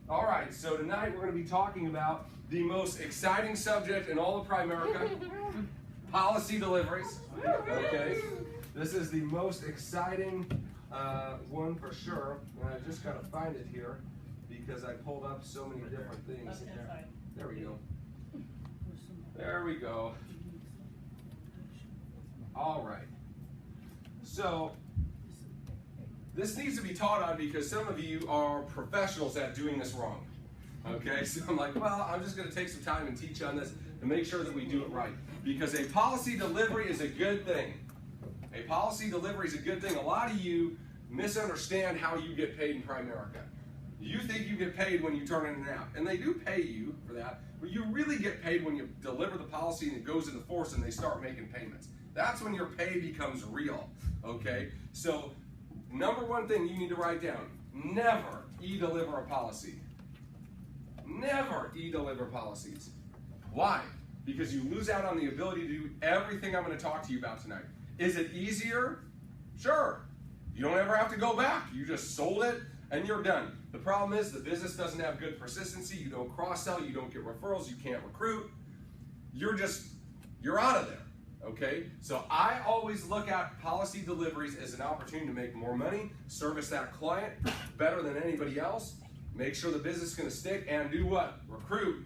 All right, so tonight we're going to be talking about the most exciting subject in all of Primerica, policy deliveries. Okay, this is the most exciting one for sure, and I just got to find it here because I pulled up so many different things. There we go. There we go. All right. So this needs to be taught on because some of you are professionals at doing this wrong. Okay, so I'm like, well, I'm just going to take some time and teach on this and make sure that we do it right. Because a policy delivery is a good thing. A policy delivery is a good thing. A lot of you misunderstand how you get paid in Primerica. You think you get paid when you turn in an app, and they do pay you for that, but you really get paid when you deliver the policy and it goes into force and they start making payments. That's when your pay becomes real, okay? So, number one thing you need to write down, never e-deliver a policy. Never e-deliver policies. Why? Because you lose out on the ability to do everything I'm going to talk to you about tonight. Is it easier? Sure. You don't ever have to go back. You just sold it and you're done. The problem is the business doesn't have good persistency. You don't cross-sell. You don't get referrals. You can't recruit. You're out of there. Okay, so I always look at policy deliveries as an opportunity to make more money, service that client better than anybody else, make sure the business is going to stick, and do what? Recruit.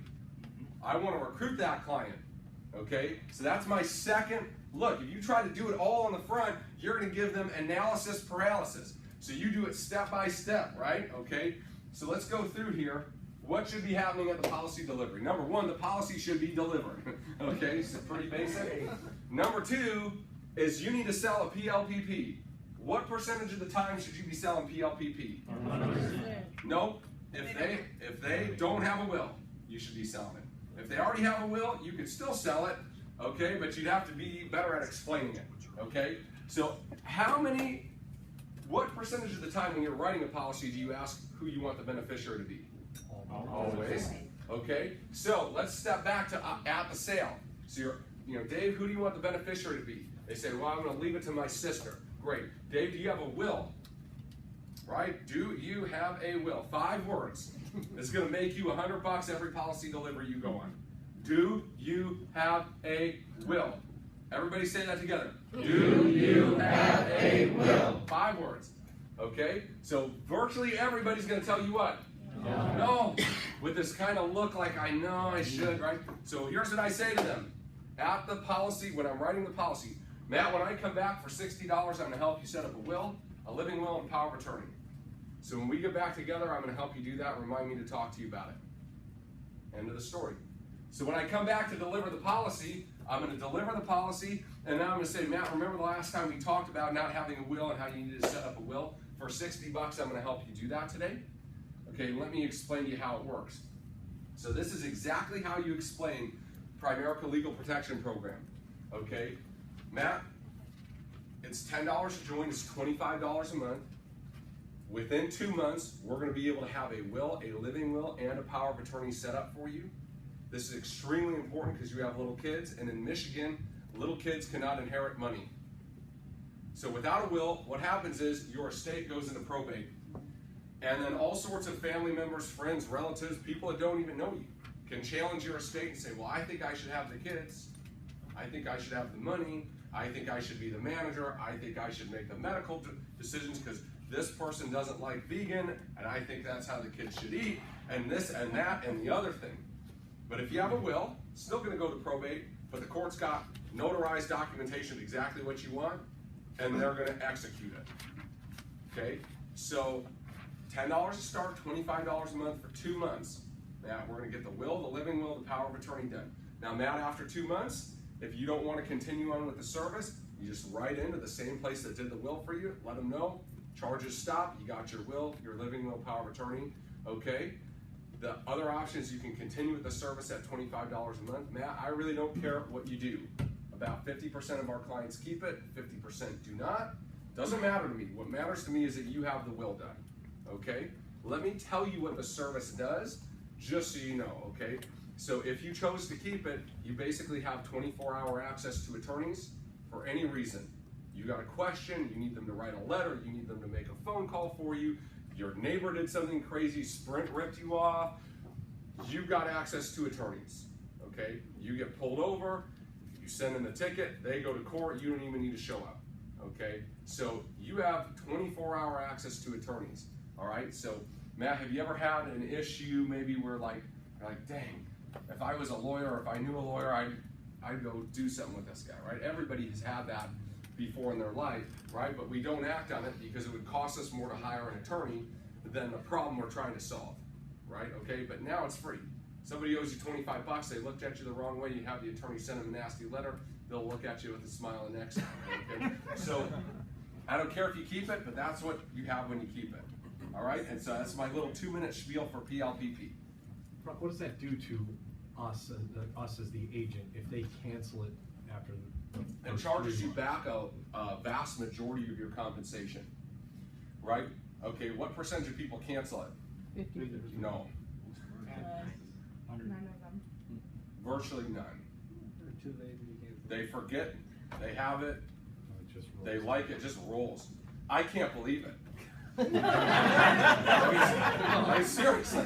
I want to recruit that client. Okay, so that's my second look. If you try to do it all on the front, you're going to give them analysis paralysis. So you do it step by step, right? Okay, so let's go through here. What should be happening at the policy delivery? Number one, the policy should be delivered. Okay, so pretty basic. Number two is you need to sell a PLPP. What percentage of the time should you be selling PLPP? 100%. Nope. If they don't have a will, you should be selling it. If they already have a will, you could still sell it, okay, but you'd have to be better at explaining it, okay? So what percentage of the time when you're writing a policy do you ask who you want the beneficiary to be? Always. Okay, so let's step back to at the sale. So Dave, who do you want the beneficiary to be? They say, well, I'm going to leave it to my sister. Great. Dave, do you have a will? Right? Do you have a will? 5 words. It's going to make you $100 every policy delivery you go on. Do you have a will? Everybody say that together. Do you have a will? 5 words. Okay? So virtually everybody's going to tell you what? No. With this kind of look like I know I should, right? So here's what I say to them. At the policy, when I'm writing the policy, Matt, when I come back for $60, I'm going to help you set up a will, a living will, and power of attorney. So when we get back together, I'm going to help you do that. Remind me to talk to you about it. End of the story. So when I come back to deliver the policy, I'm going to deliver the policy, and now I'm going to say, Matt, remember the last time we talked about not having a will and how you needed to set up a will? For $60, I'm going to help you do that today. Okay, let me explain to you how it works. So this is exactly how you explain Primerica Legal Protection Program. Okay, Matt, it's $10 to join, it's $25 a month. Within 2 months, we're going to be able to have a will, a living will, and a power of attorney set up for you. This is extremely important because you have little kids, and in Michigan, little kids cannot inherit money. So without a will, what happens is your estate goes into probate. And then all sorts of family members, friends, relatives, people that don't even know you can challenge your estate and say, well, I think I should have the kids. I think I should have the money. I think I should be the manager. I think I should make the medical decisions because this person doesn't like vegan, and I think that's how the kids should eat, and this and that and the other thing. But if you have a will, it's still going to go to probate, but the court's got notarized documentation of exactly what you want, and they're going to execute it. Okay? So $10 to start, $25 a month for 2 months. Now we're going to get the will, the living will, the power of attorney done. Now Matt, after 2 months, if you don't want to continue on with the service, you just write into the same place that did the will for you, let them know, charges stop, you got your will, your living will, power of attorney, okay? The other option is you can continue with the service at $25 a month. Matt, I really don't care what you do. About 50% of our clients keep it, 50% do not. Doesn't matter to me. What matters to me is that you have the will done. Okay? Let me tell you what the service does, just so you know, okay? So if you chose to keep it, you basically have 24-hour access to attorneys for any reason. You got a question, you need them to write a letter, you need them to make a phone call for you, your neighbor did something crazy, Sprint ripped you off, you've got access to attorneys, okay? You get pulled over, you send in the ticket, they go to court, you don't even need to show up, okay? So you have 24-hour access to attorneys, all right? So Matt, have you ever had an issue maybe where like, you're like, dang, if I was a lawyer, or if I knew a lawyer, I'd go do something with this guy, right? Everybody has had that before in their life, right? But we don't act on it because it would cost us more to hire an attorney than the problem we're trying to solve, right? Okay, but now it's free. Somebody owes you 25 bucks, they looked at you the wrong way, you have the attorney send them a nasty letter, they'll look at you with a smile and next time, okay? So, I don't care if you keep it, but that's what you have when you keep it, all right? And so that's my little 2-minute spiel for PLPP. What does that do to us as the agent if they cancel it after the It charges you back a vast majority of your compensation, right? Okay, what percentage of people cancel it? 50%. No, None of them. virtually none. They forget, they have it, they like it, just rolls. I can't believe it. I mean, seriously,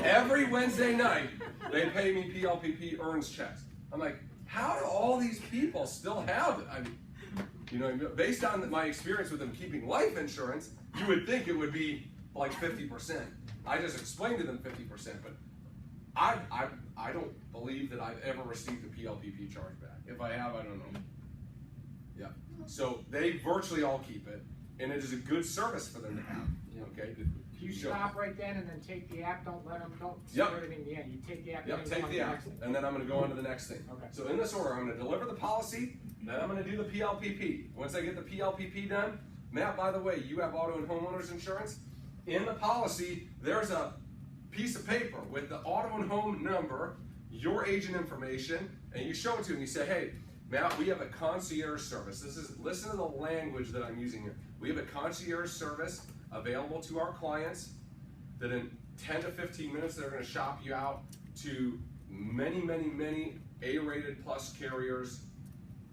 every Wednesday night, they pay me PLPP earns checks. I'm like, how do all these people still have it? I mean, you know, based on my experience with them keeping life insurance, you would think it would be like 50%. I just explained to them 50%, but I don't believe that I've ever received a PLPP chargeback. If I have, I don't know. Yeah. So they virtually all keep it, and it is a good service for them to have. Okay. You stop right then and then take the app, don't let them, don't Yep. start everything in the end. You take the app Yep, and take the app, and then I'm going to go on to the next thing. Okay. So in this order, I'm going to deliver the policy, then I'm going to do the PLPP. Once I get the PLPP done, Matt, by the way, you have auto and homeowners insurance. In the policy, there's a piece of paper with the auto and home number, your agent information, and you show it to him. You say, hey, Matt, we have a concierge service. Listen to the language that I'm using here. We have a concierge service available to our clients that in 10 to 15 minutes, they're going to shop you out to many, many, many A-rated plus carriers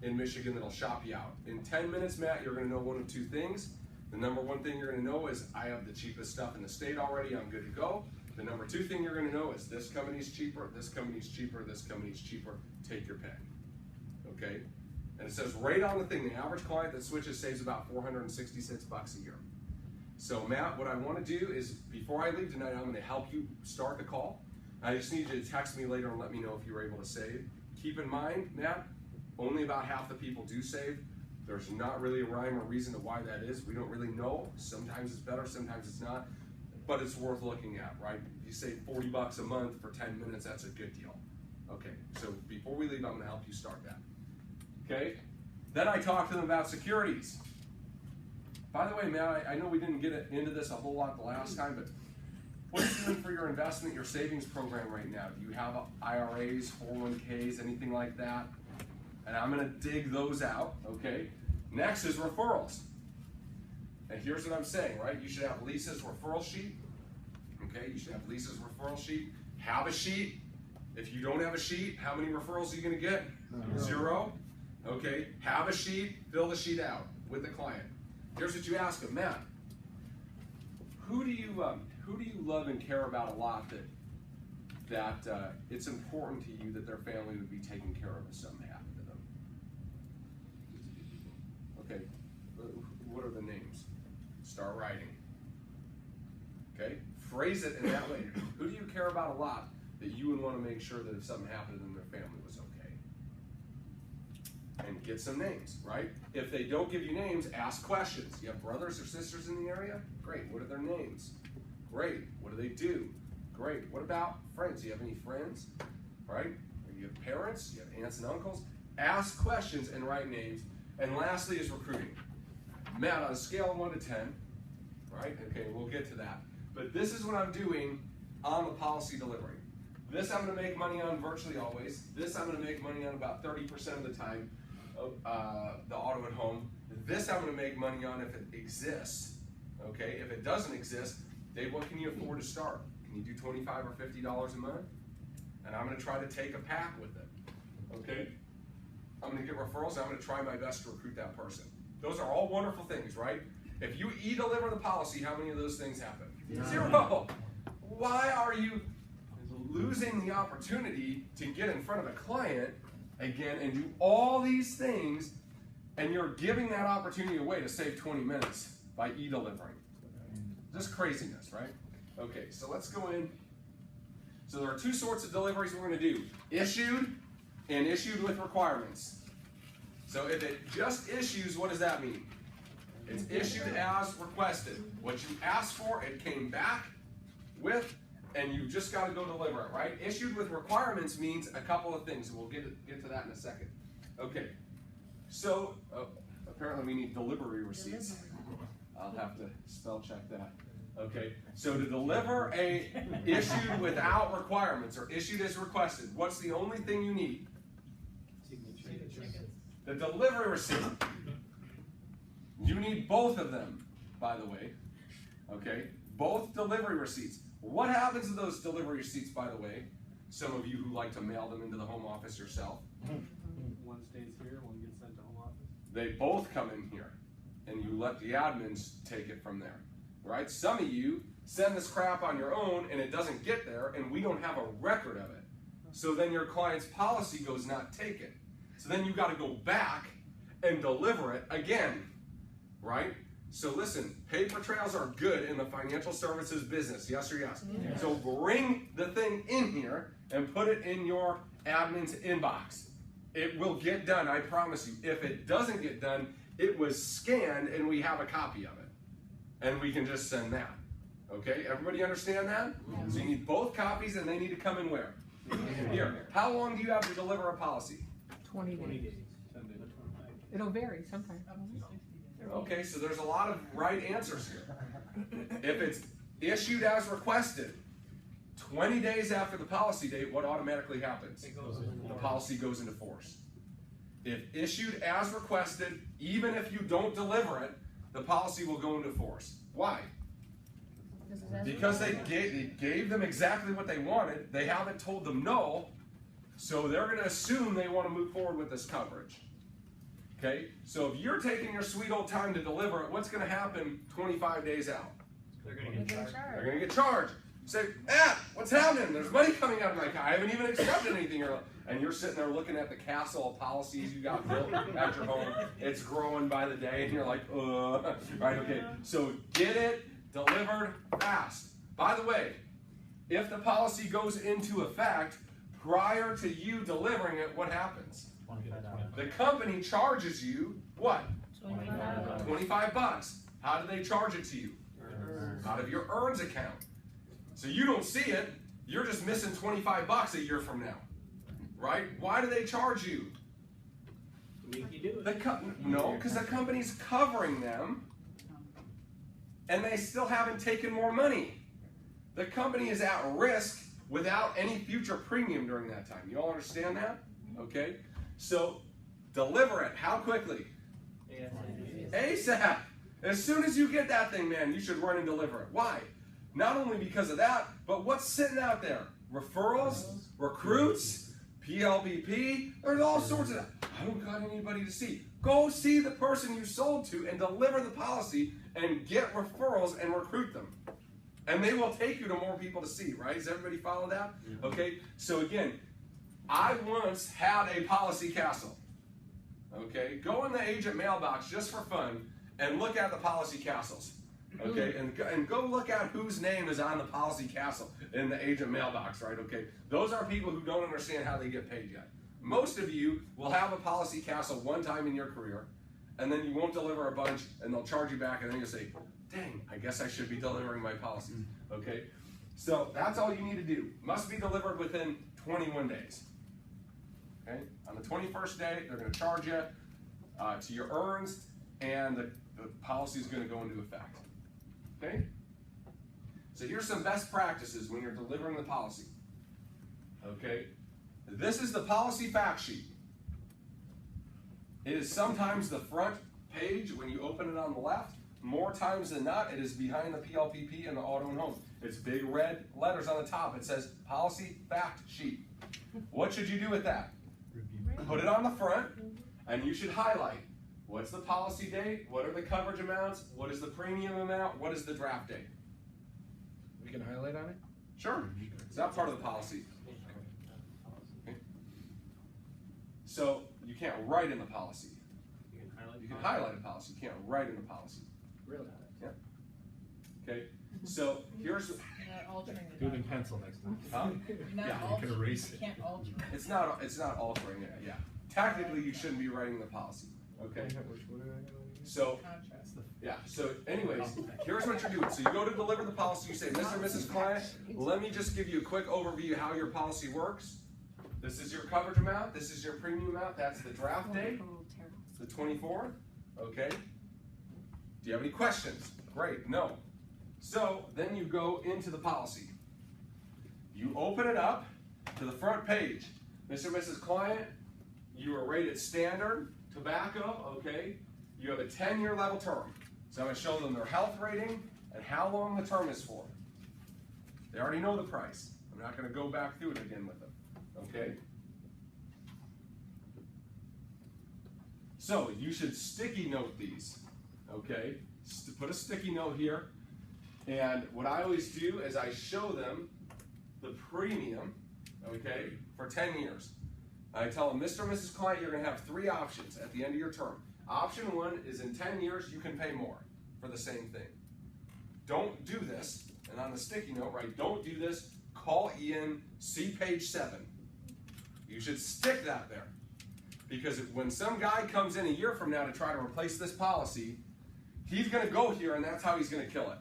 in Michigan that'll shop you out. In 10 minutes, Matt, you're going to know one of two things. The number one thing you're going to know is I have the cheapest stuff in the state already, I'm good to go. The number two thing you're going to know is this company's cheaper, this company's cheaper, this company's cheaper, take your pick. Okay? And it says right on the thing, the average client that switches saves about 466 bucks a year. So Matt, what I want to do is, before I leave tonight, I'm going to help you start the call. I just need you to text me later and let me know if you were able to save. Keep in mind, Matt, only about half the people do save. There's not really a rhyme or reason to why that is. We don't really know. Sometimes it's better, sometimes it's not. But it's worth looking at, right? If you save 40 bucks a month for 10 minutes, that's a good deal. Okay, so before we leave, I'm going to help you start that. Okay? Then I talk to them about securities. By the way, Matt, I know we didn't get into this a whole lot the last time, but what are you doing for your investment, your savings program right now? Do you have IRAs, 401ks, anything like that? And I'm going to dig those out, okay? Next is referrals. And here's what I'm saying, right? You should have Lisa's referral sheet, okay? You should have Lisa's referral sheet. Have a sheet. If you don't have a sheet, how many referrals are you going to get? Zero. Okay, have a sheet, fill the sheet out with the client. Here's what you ask them, Matt. Who do you love and care about a lot that it's important to you that their family would be taken care of if something happened to them? Okay, what are the names? Start writing. Okay, phrase it in that way. Who do you care about a lot that you would want to make sure that if something happened to them, their family was okay? And get some names, right? If they don't give you names, ask questions. You have brothers or sisters in the area? Great. What are their names? Great. What do they do? Great. What about friends? Do you have any friends? Right? You have parents? You have aunts and uncles? Ask questions and write names. And lastly is recruiting. Matt, on a scale of 1 to 10, right? Okay, we'll get to that. But this is what I'm doing on the policy delivery. This I'm going to make money on virtually always. This I'm going to make money on about 30% of the time. The auto and home. This I'm going to make money on if it exists. Okay, if it doesn't exist, Dave, what can you afford to start? Can you do $25 or $50 a month? And I'm going to try to take a pack with it. Okay, I'm going to get referrals. I'm going to try my best to recruit that person. Those are all wonderful things, right? If you e-deliver the policy, how many of those things happen? Zero. Why are you losing the opportunity to get in front of a client again and do all these things, and you're giving that opportunity away to save 20 minutes by e-delivering? Just craziness, right? Okay, so let's go in. So there are two sorts of deliveries we're going to do: issued and issued with requirements. So if it just issues, what does that mean? It's issued as requested. What you asked for, it came back with, and you just got to go deliver it, right? Issued with requirements means a couple of things. We'll get to that in a second. Okay, so apparently we need delivery receipts. I'll have to spell check that. Okay, so to deliver a issued without requirements or issued as requested, what's the only thing you need? The delivery receipt. You need both of them, by the way. Okay, both delivery receipts. What happens to those delivery receipts, by the way? Some of you who like to mail them into the home office yourself. One stays here, one gets sent to home office. They both come in here, and you let the admins take it from there, right? Some of you send this crap on your own, and it doesn't get there, and we don't have a record of it. So then your client's policy goes not taken. So then you got to go back and deliver it again, right? So listen, paper trails are good in the financial services business, yes or yes? Yes. So bring the thing in here and put it in your admin's inbox. It will get done, I promise you. If it doesn't get done, it was scanned and we have a copy of it. And we can just send that. Okay, everybody understand that? Yes. So you need both copies, and they need to come in where? Here. How long do you have to deliver a policy? 20 days. 10 days. It'll vary sometimes. Okay, so there's a lot of right answers here. If it's issued as requested, 20 days after the policy date, what automatically happens? The policy goes into force. If issued as requested, even if you don't deliver it, the policy will go into force. Why? Because they gave them exactly what they wanted. They haven't told them no, so they're going to assume they want to move forward with this coverage. Okay, so if you're taking your sweet old time to deliver it, what's going to happen 25 days out? They're going to get charged. They're going to get charged. Say, what's happening? There's money coming out of my account. I haven't even accepted anything. And you're sitting there looking at the castle of policies you got built at your home. It's growing by the day, and you're like, right, okay. So get it delivered fast. By the way, if the policy goes into effect prior to you delivering it, what happens? The company charges you what? $25. How do they charge it to you? Out of your earns account. So you don't see it, you're just missing $25 a year from now. Right? Why do they charge you? To make you do it. No, because the company's covering them, and they still haven't taken more money. The company is at risk without any future premium during that time. You all understand that? Okay? So, deliver it. How quickly? ASAP. As soon as you get that thing, man, you should run and deliver it. Why? Not only because of that, but what's sitting out there? Referrals, recruits, PLBP, there's all sorts of that. I don't got anybody to see. Go see the person you sold to and deliver the policy and get referrals and recruit them. And they will take you to more people to see, right? Does everybody follow that? Okay, so again, I once had a policy castle. Okay, go in the agent mailbox just for fun and look at the policy castles. Okay, and go look at whose name is on the policy castle in the agent mailbox, right? Okay, those are people who don't understand how they get paid yet. Most of you will have a policy castle one time in your career, and then you won't deliver a bunch, and they'll charge you back, and then you'll say, dang, I guess I should be delivering my policies. Okay, so that's all you need to do. Must be delivered within 21 days. Okay, on the 21st day, they're going to charge you to your earns, and the policy is going to go into effect. Okay? So here's some best practices when you're delivering the policy. Okay? This is the policy fact sheet. It is sometimes the front page when you open it on the left. More times than not, it is behind the PLPP and the auto and home. It's big red letters on the top. It says policy fact sheet. What should you do with that? Put it on the front, and you should highlight. What's the policy date? What are the coverage amounts? What is the premium amount? What is the draft date? We can highlight on it? Sure, it's not part of the policy. Okay. So you can't write in the policy. You can highlight. You can highlight a policy, you can't write in the policy. Really? Yeah. Okay, so here's, Not altering the Do it in document. pencil next time. huh? Not Yeah, you can erase it. Can't alter. It's not altering it, yeah. Technically, you shouldn't be writing the policy, okay? So, Contract. yeah, so anyways, here's what you're doing. So you go to deliver the policy, you say, Mr. and Mrs. Client, let me just give you a quick overview of how your policy works. This is your coverage amount, this is your premium amount, that's the draft date, the 24th, okay? Do you have any questions? Great, no. So then you go into the policy. You open it up to the front page. Mr. and Mrs. Client, you are rated standard, tobacco, okay? You have a 10-year level term. So I'm going to show them their health rating and how long the term is for. They already know the price. I'm not going to go back through it again with them, okay? So you should sticky note these, okay? Put a sticky note here. And what I always do is I show them the premium, okay, for 10 years. I tell them, Mr. and Mrs. Client, you're going to have 3 options at the end of your term. Option 1 is in 10 years, you can pay more for the same thing. Don't do this, and on the sticky note, right, don't do this, call Ian, see page 7. You should stick that there. Because when some guy comes in a year from now to try to replace this policy, he's going to go here and that's how he's going to kill it.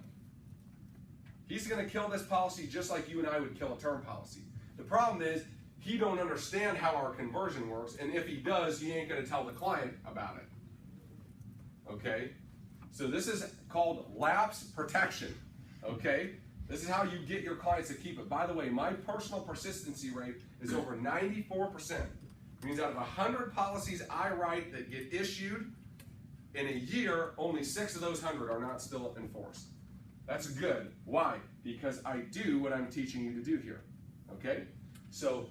He's going to kill this policy just like you and I would kill a term policy. The problem is, he don't understand how our conversion works, and if he does, he ain't going to tell the client about it. Okay? So this is called lapse protection. Okay? This is how you get your clients to keep it. By the way, my personal persistency rate is over 94%. It means out of 100 policies I write that get issued, in a year, only 6 of those 100 are not still in force. That's good. Why? Because I do what I'm teaching you to do here. Okay? So,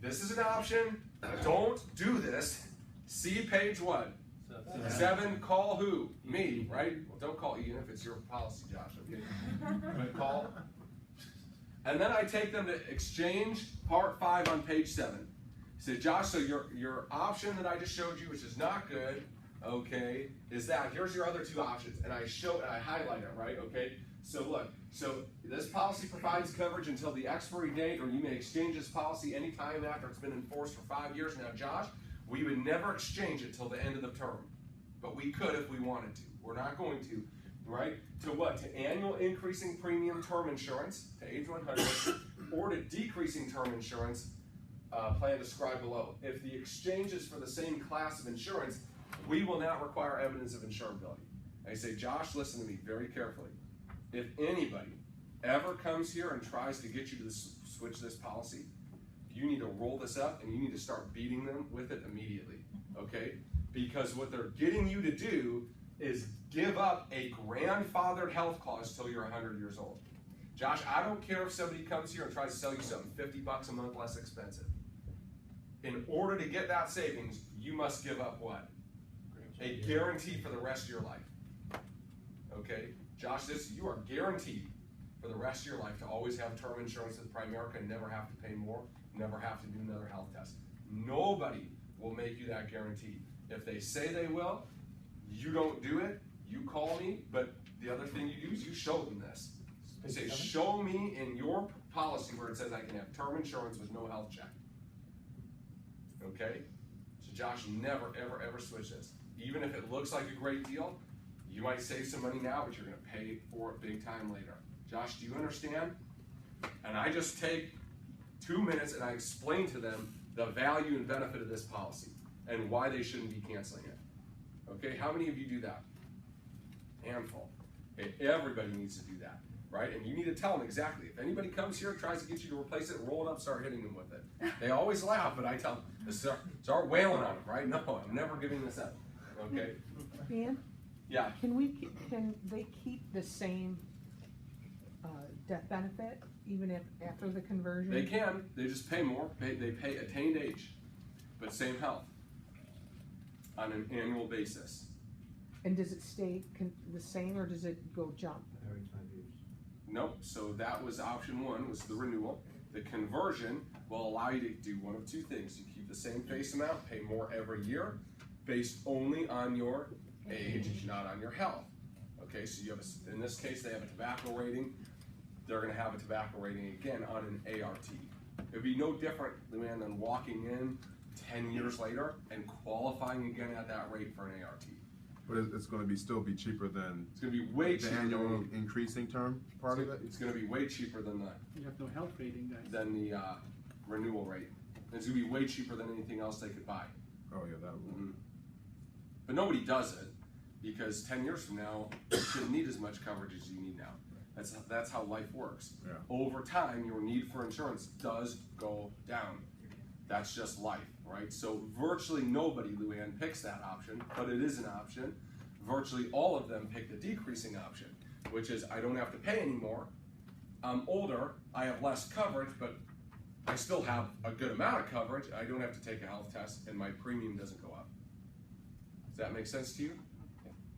this is an option. Don't do this. See page what? 7, call who? Me, right? Well, don't call Ian if it's your policy, Josh, okay? But call. And then I take them to exchange part 5 on page 7. Say, Josh, so your option that I just showed you, which is not good, okay, is that here's your other 2 options. And I highlight it, right? Okay? So look, so this policy provides coverage until the expiry date, or you may exchange this policy anytime after it's been enforced for 5 years. Now, Josh, we would never exchange it till the end of the term. But we could if we wanted to. We're not going to, right? To what? To annual increasing premium term insurance, to age 100, or to decreasing term insurance, plan described below. If the exchange is for the same class of insurance, we will not require evidence of insurability. I say, Josh, listen to me very carefully. If anybody ever comes here and tries to get you to switch this policy, you need to roll this up and you need to start beating them with it immediately, okay? Because what they're getting you to do is give up a grandfathered health clause till you're 100 years old. Josh, I don't care if somebody comes here and tries to sell you something $50 a month less expensive. In order to get that savings, you must give up what? A guarantee for the rest of your life. Okay? Josh, you are guaranteed for the rest of your life to always have term insurance with Primerica and never have to pay more, never have to do another health test. Nobody will make you that guarantee. If they say they will, you don't do it, you call me, but the other thing you do is you show them this. They say, show me in your policy where it says I can have term insurance with no health check. Okay? So Josh, never, ever, ever switch this. Even if it looks like a great deal, you might save some money now, but you're going to pay for it big time later. Josh, do you understand? And I just take 2 minutes and I explain to them the value and benefit of this policy and why they shouldn't be canceling it. Okay, how many of you do that? Handful. Okay, everybody needs to do that, right? And you need to tell them exactly. If anybody comes here and tries to get you to replace it, roll it up, start hitting them with it. They always laugh, but I tell them, start wailing on them, right? No, I'm never giving this up. Okay? Ian, Yeah. can they keep the same death benefit even if after the conversion? They can. They just pay more. They pay attained age, but same health on an annual basis. And does it stay the same or does it go jump? Every 5 years. Nope, so that was option one, was the renewal. The conversion will allow you to do one of two things. You keep the same face amount, pay more every year, based only on your age, not on your health. Okay, so you have, in this case, they have a tobacco rating. They're gonna have a tobacco rating again on an ART. It'd be no different, Luann, than walking in 10 years later and qualifying again at that rate for an ART. But it's going to still be cheaper than It's gonna be way the cheaper annual than, increasing term part of it? it's gonna be way cheaper than You have no health rating, guys. the renewal rate. It's gonna be way cheaper than anything else they could buy. Oh yeah, that would. But nobody does it, because 10 years from now, you shouldn't need as much coverage as you need now. That's how life works. Yeah. Over time, your need for insurance does go down. That's just life, right? So virtually nobody, Luann, picks that option, but it is an option. Virtually all of them pick the decreasing option, which is I don't have to pay anymore. I'm older, I have less coverage, but I still have a good amount of coverage. I don't have to take a health test, and my premium doesn't go up. Does that make sense to you?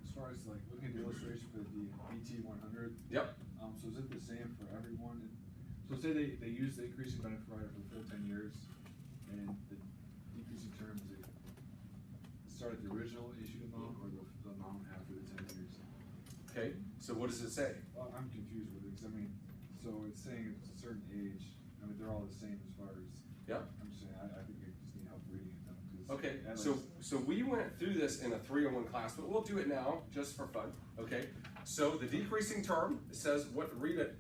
As far as like looking at the illustration for the BT 100, Yep. so is it the same for everyone? So say they use the increasing benefit rider for the full 10 years, and the decreasing term, is it start at the original issued amount or the amount after the 10 years? Okay, so what does it say? Well, I'm confused with it, because I mean, so it's saying it's a certain age, I mean, they're all the same as far as. Yep. I'm just saying, I think I just need help reading it though, 'cause Okay, at so least- we went through this in a 301 class, but we'll do it now just for fun. Okay, so the decreasing term, it says read it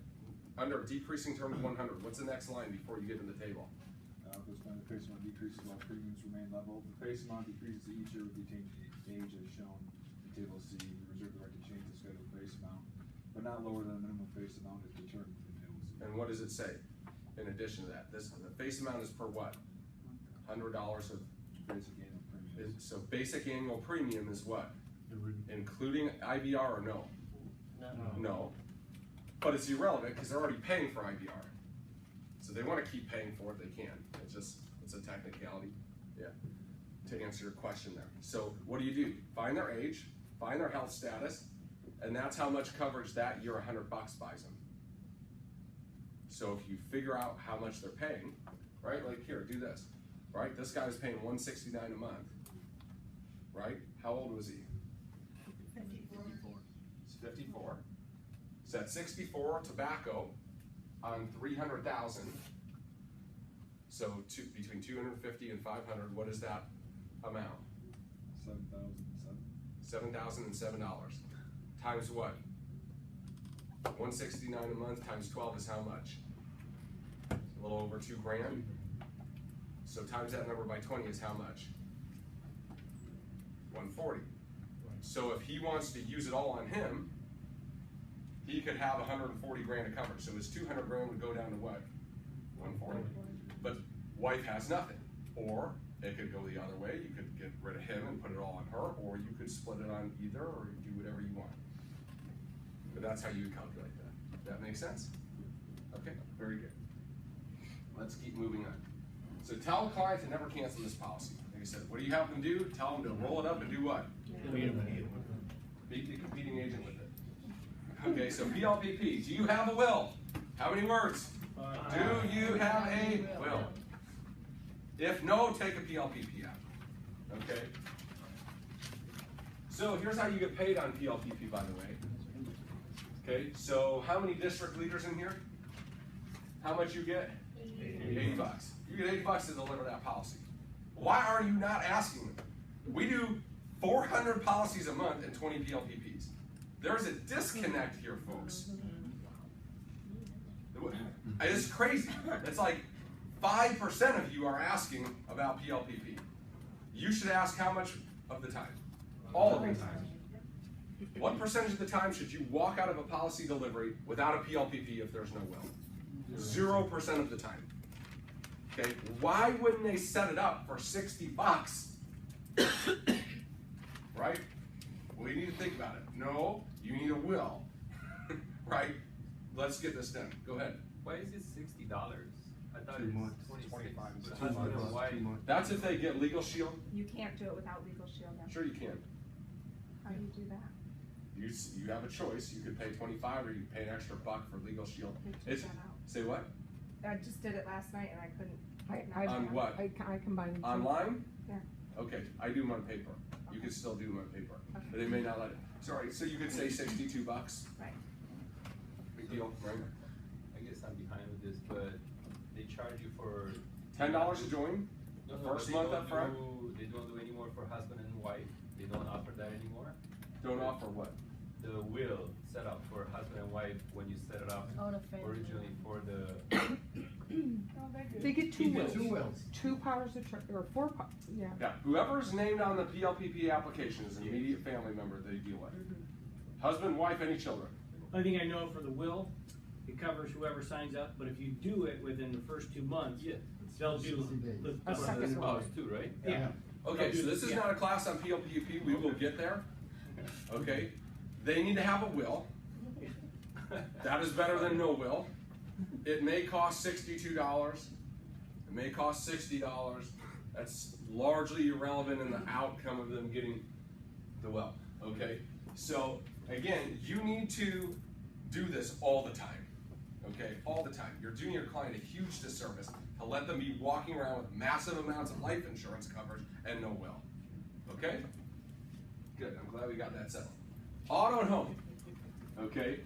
under decreasing term 100. What's the next line before you get to the table? This when the face amount decreases while premiums remain level. The face amount decreases each year with retained age as shown in table C. We reserve the right to change the scheduled face amount, but not lower than the minimum face amount is determined in table C. And what does it say in addition to that? The face amount is per what? $100 of, Basic annual premium. so basic annual premium is what? The re- Including IBR or no? No. No. But it's irrelevant because they're already paying for IBR. So they want to keep paying for it, they can. It's a technicality. Yeah. To answer your question there. So what do? Find their age, find their health status, and that's how much coverage that year $100 buys them. So if you figure out how much they're paying, right? Like here, do this. Right? This guy was paying $169 a month. Right? How old was he? 54. So at 64, tobacco on 300,000. So between 250 and 500, what is that amount? 7,007. $7,007. Times what? 169 a month times 12 is how much? A little over $2,000. So times that number by 20 is how much? 140. So if he wants to use it all on him, he could have 140 grand of coverage. So his 200 grand would go down to what? 140. But wife has nothing. Or it could go the other way. You could get rid of him and put it all on her, or you could split it on either, or do whatever you want. But that's how you would calculate that. That makes sense? Okay, very good. Let's keep moving on. So tell a client to never cancel this policy. Like I said, what do you have them do? Tell them to roll it up and do what? Beat the competing agent with it. Okay, so PLPP, do you have a will? How many words? Do you have a will? If no, take a PLPP out. Okay? So here's how you get paid on PLPP, by the way. Okay, so how many district leaders in here? How much you get? $80. You get $80 to deliver that policy. Why are you not asking them? We do 400 policies a month and 20 PLPPs. There's a disconnect here, folks. It's crazy. It's like 5% of you are asking about PLPP. You should ask how much of the time? All of the time. What percentage of the time should you walk out of a policy delivery without a PLPP if there's no will? 0% of the time. Okay, why wouldn't they set it up for $60? Right? Well, you need to think about it. No, you need a will. Right? Let's get this done. Go ahead. Why is it $60? I thought Too it was much. 26. $25. Why? That's if they get Legal Shield. You can't do it without legal shield now. Sure you can. How do you do that? you have a choice. You could pay 25 or you could pay an extra buck for Legal Shield. It's, say what? I just did it last night and I couldn't. On what? I combined the two. Online? Yeah. Okay, I do them on paper. You can still do them on paper, Okay. but they may not let it. Sorry, so you could say 62 bucks. Right. Big deal, right? I guess I'm behind with this, but they charge you for $10 to join. No, The no, first but month they up don't front. They don't do any more for husband and wife. They don't offer that anymore. Don't offer what? The will set up for husband and wife when you set it up Oh, the family. originally for the. They get two You get wills. two wills. 2 powers of or 4 powers, yeah. Yeah, whoever's named on the PLPP application is an immediate family member that you deal with. Husband, wife, any children. Only thing I know for the will, it covers whoever signs up, but if you do it within the first 2 months, they'll do the. A second spouse too, right? Yeah. Okay, so this is not a class on PLPP, we will get there. Okay, they need to have a will. That is better than no will. It may cost $62. It may cost $60. That's largely irrelevant in the outcome of them getting the will. Okay, so again, you need to do this all the time. Okay, all the time. You're doing your client a huge disservice to let them be walking around with massive amounts of life insurance coverage and no will. Okay? Good, I'm glad we got that settled. Auto and home. Okay?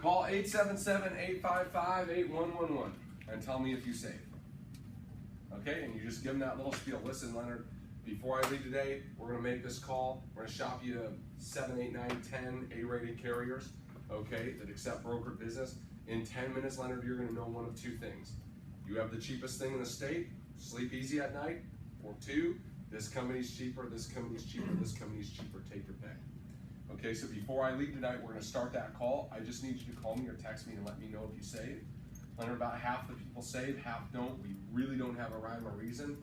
Call 877-855-8111 and tell me if you save. Okay, and you just give them that little spiel. Listen, Leonard, before I leave today, we're gonna make this call. We're gonna shop you to 7, 8, 9, 10 A-rated carriers, okay, that accept brokered business. In 10 minutes, Leonard, you're gonna know one of 2 things. You have the cheapest thing in the state, sleep easy at night, or 2, this company's cheaper, this company's cheaper, this company's cheaper, take your pick. Okay, so before I leave tonight, we're gonna start that call. I just need you to call me or text me and let me know if you save. Leonard, about half the people save, half don't. We really don't have a rhyme or reason,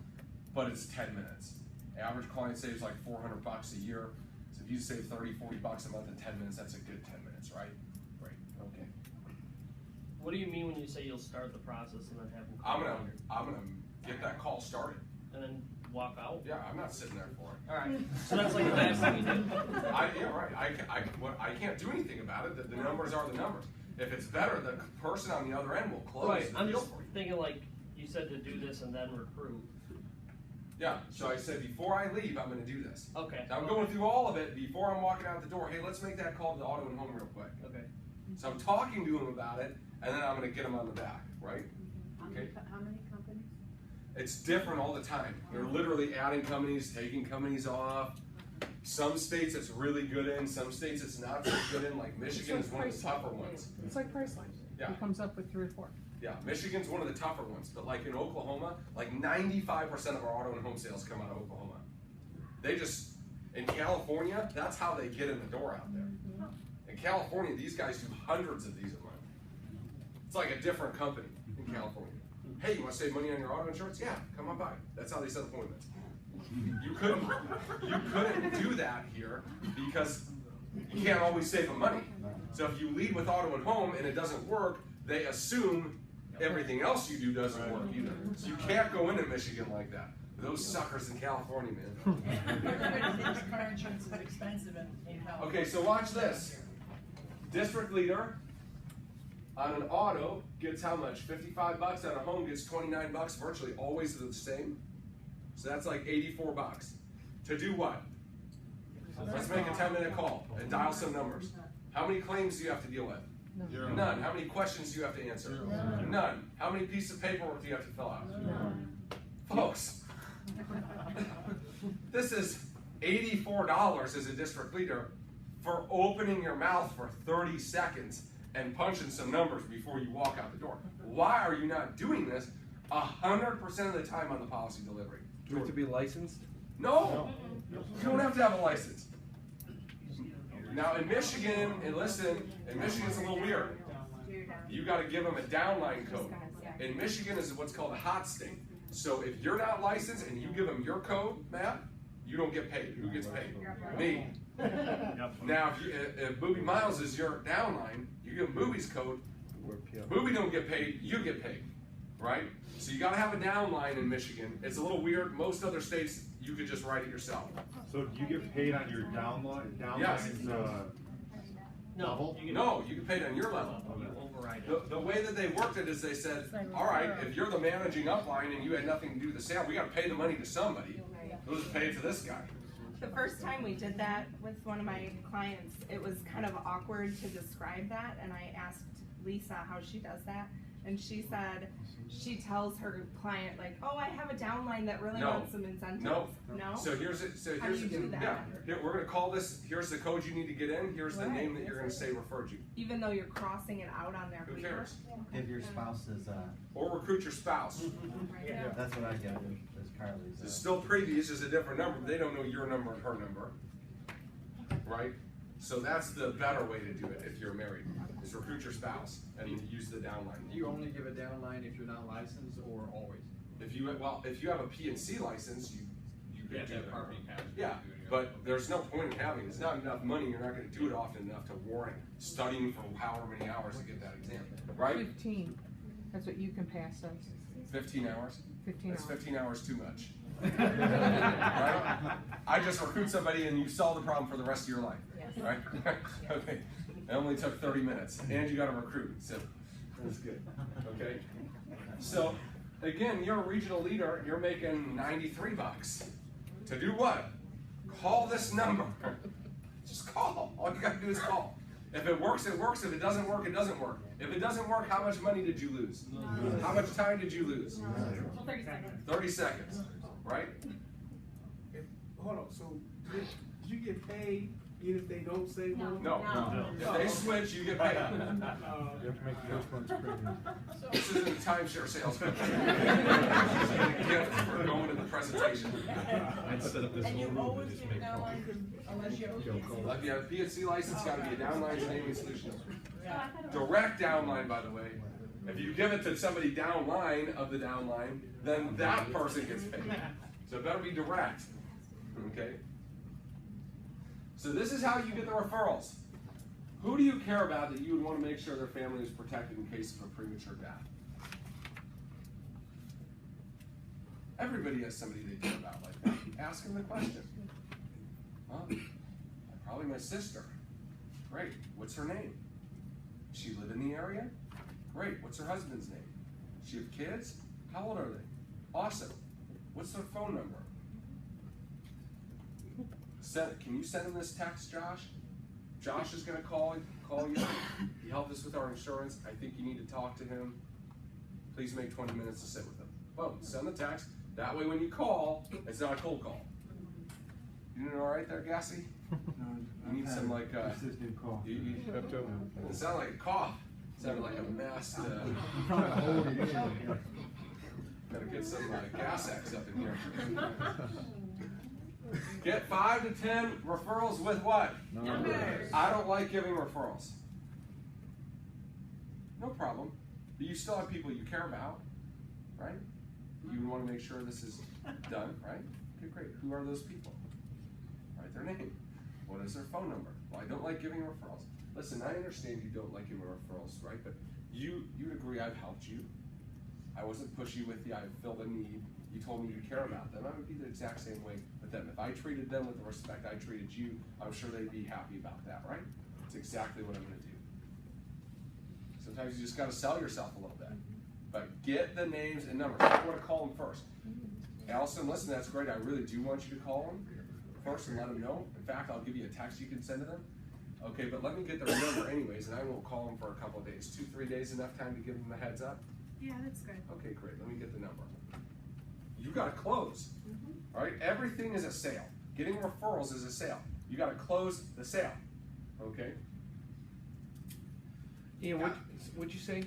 but it's 10 minutes. Average client saves like $400 a year. So if you save 30, 40 bucks a month in 10 minutes, that's a good 10 minutes, right? Great, okay. What do you mean when you say you'll start the process and then have them call I'm gonna get that call started. and then walk out? Yeah, I'm not sitting there for it. All right. So that's like the last thing you do. Yeah, right. I can't do anything about it. The numbers are the numbers. If it's better, the person on the other end will close Right. the I'm deal just for you. thinking like you said to do this and then recruit. Yeah, so I said before I leave, I'm gonna do this. Okay. Now I'm going through all of it before I'm walking out the door. Hey, let's make that call to the auto and home real quick. Okay. So I'm talking to them about it, and then I'm gonna get them on the back, right? Okay. How many companies? It's different all the time. They're literally adding companies, taking companies off. Some states it's really good in, some states it's not so good in, like Michigan is one of the tougher ones. It's like Priceline. Yeah. He comes up with 3 or 4. Yeah, Michigan's one of the tougher ones, but like in Oklahoma, like 95% of our auto and home sales come out of Oklahoma. They just, in California, that's how they get in the door out there. In California, these guys do hundreds of these a month. It's like a different company in California. Hey, you want to save money on your auto insurance? Yeah, come on by. That's how they set appointments. You couldn't do that here because you can't always save them money. So if you lead with auto and home and it doesn't work, they assume everything else you do doesn't work either. So you can't go into Michigan like that. Those suckers in California, man. Car insurance is expensive in California. Okay, so watch this. District leader on an auto gets how much? 55 bucks. On a home gets 29 bucks. Virtually always the same. So that's like 84 bucks. To do what? Let's make a 10-minute call and dial some numbers. How many claims do you have to deal with? Zero. None. How many questions do you have to answer? None. How many pieces of paperwork do you have to fill out? Folks, this is $84 as a district leader for opening your mouth for 30 seconds and punching some numbers before you walk out the door. Why are you not doing this 100% of the time on the policy delivery? Do we have to be licensed? No, you don't have to have a license. Now in Michigan, and listen, in Michigan it's a little weird. You got to give them a downline code. In Michigan is what's called a hot state. So if you're not licensed and you give them your code, Matt, you don't get paid. Who gets paid? Me. Now if Booby Miles is your downline, you give him Booby's code, Booby don't get paid, you get paid, right? So you got to have a downline in Michigan. It's a little weird. Most other states, you could just write it yourself. So do you get paid on your downline? Yes. No, you can. No, you can pay it on your level. You override it. The way that they worked it is they said, all right, if you're the managing upline and you had nothing to do with the sale, we gotta pay the money to somebody. We'll just pay it to this guy. The first time we did that with one of my clients, it was kind of awkward to describe that, and I asked Lisa how she does that, and she said she tells her client like, oh, I have a downline that really No. wants some incentives. No. No? So here's it, How do you do that? yeah, here, we're gonna call this, here's the code you need to get in, here's the Right. name that you're gonna say referred you. Even though you're crossing it out on their Who paper? cares? If your spouse is, Or recruit your spouse. Right. that's what I get, is Carly's. It's still previous is a different number, they don't know your number and her number. Right? So that's the better way to do it if you're married, is recruit your spouse and use the downline. You only give a downline if you're not licensed or always? If you have a P&C license, you could do that. property tax. Yeah, but there's no point in having it. It's not enough money. You're not going to do it often enough to warrant studying for however many hours to get that exam, right? 15, that's what you can pass us, 15 hours? 15 That's hours. 15 hours too much. Right? I just recruit somebody and you solve the problem for the rest of your life, right? Okay, it only took 30 minutes and you got to recruit, so that's good, okay? So, again, you're a regional leader, you're making 93 bucks. To do what? Call this number. Just call. All you gotta do is call. If it works, it works. If it doesn't work, it doesn't work. If it doesn't work, how much money did you lose? How much time did you lose? 30 seconds. 30 seconds, right? Hold on, so do you get paid even if they don't say no? No. If they switch, you get paid. You have to make the first month's premium. This isn't a timeshare sales company. For going to the presentation. I'd set up this And whole you room always to just get make downline calls. unless you have a PNC. If you have a PNC license, gotta be a downline naming solution. Direct downline, by the way. If you give it to somebody downline of the downline, then that person gets paid. So it better be direct, okay? So this is how you get the referrals. Who do you care about that you would want to make sure their family is protected in case of a premature death? Everybody has somebody they care about like that. Ask them the question. Well, probably my sister. Great. What's her name? Does she live in the area? Great. What's her husband's name? Does she have kids? How old are they? Awesome. What's their phone number? Can you send him this text, Josh? Josh is going to call you. He helped us with our insurance. I think you need to talk to him. Please make 20 minutes to sit with him. Boom. Send the text. That way when you call, it's not a cold call. You doing all right there, Gassy? You need some like, Consistent call. it sounded like a cough. It sounded like a masked, gotta get some gas X up in here. Get 5 to 10 referrals with what? Numbers. I don't like giving referrals. No problem. But you still have people you care about, right? You would want to make sure this is done, right? Okay, great. Who are those people? Write their name. What is their phone number? Well, I don't like giving referrals. Listen, I understand you don't like giving referrals, right? But you agree I've helped you. I wasn't pushy with you. I filled a need. You told me you care about them. I would be the exact same way with them. If I treated them with the respect I treated you, I'm sure they'd be happy about that, right? It's exactly what I'm going to do. Sometimes you just got to sell yourself a little bit. But get the names and numbers. I want to call them first. Allison, listen, that's great. I really do want you to call them first and let them know. In fact, I'll give you a text you can send to them. Okay, but let me get their number anyways, and I won't call them for a couple of days. 2-3 days enough time to give them a heads up? Yeah, that's good. Okay, great. Let me get the number. You got to close. All right, everything is a sale. Getting referrals is a sale. You got to close the sale. Okay. Ian, what'd you say